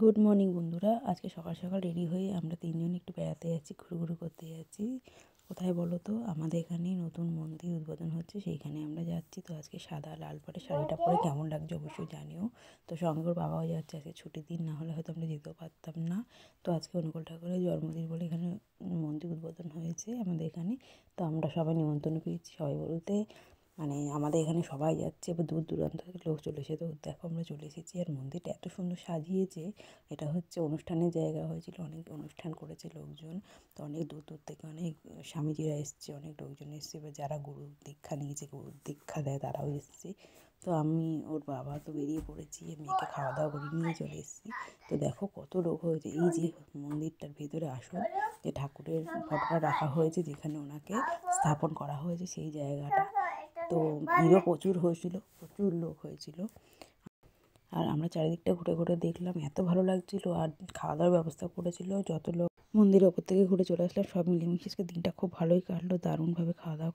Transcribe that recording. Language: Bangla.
গুড মর্নিং বন্ধুরা। আজকে সকাল সকাল রেডি হয়ে আমরা তিনজন একটু বেড়াতে যাচ্ছি, ঘুরু করতে যাচ্ছি। কোথায় বলো তো? আমাদের এখানে নতুন মন্দির উদ্বোধন হচ্ছে, সেইখানে আমরা যাচ্ছি। তো আজকে সাদা লাল পাড়ে শাড়িটা পরে কেমন লাগছে অবশ্যই জানিও। তো সঙ্গে ওর বাবাও যাচ্ছে, আজকে ছুটির দিন, না হলে হয়তো আমরা যেতেও পারতাম না। তো আজকে অনুকূল ঠাকুরের জন্মদিন বলে এখানে মন্দির উদ্বোধন হয়েছে আমাদের এখানে। তো আমরা সবাই নিমন্ত্রণ পেয়েছি, সবাই বলতে মানে আমাদের এখানে সবাই যাচ্ছে, এবার দূর দূরান্ত থেকে লোক চলে এসে। তো দেখো আমরা চলে এসেছি, আর মন্দিরটা এত সুন্দর সাজিয়েছে। এটা হচ্ছে অনুষ্ঠানের জায়গা হয়েছিল, অনেক অনুষ্ঠান করেছে লোকজন। তো অনেক দূর দূর থেকে অনেক স্বামীজিরা এসছে, অনেক লোকজন এসছে, এবার যারা গুরু দীক্ষা নিয়েছে, গুরু দীক্ষা দেয়, তারাও এসছে। তো আমি ওর বাবা তো বেরিয়ে পড়েছি, মেয়েকে খাওয়া দাওয়া করে নিয়ে চলে এসেছি। তো দেখো কত লোক হয়েছে। এই যে মন্দিরটার ভেতরে আসল যে ঠাকুরের ফটোটা রাখা হয়েছে, যেখানে ওনাকে স্থাপন করা হয়েছে, সেই জায়গাটা। তো ভিড়ও প্রচুর হয়েছিল, প্রচুর লোক হয়েছিল। আর আমরা চারিদিকটা ঘুরে ঘুরে দেখলাম, এত ভালো লাগছিলো। আর খাওয়া দাওয়ার ব্যবস্থা করেছিল, যত লোক মন্দিরের ওপর থেকে ঘুরে চলে আসলাম, সব মিলেমিশে দিনটা খুব ভালোই কাটলো, দারুণভাবে খাওয়া দাওয়া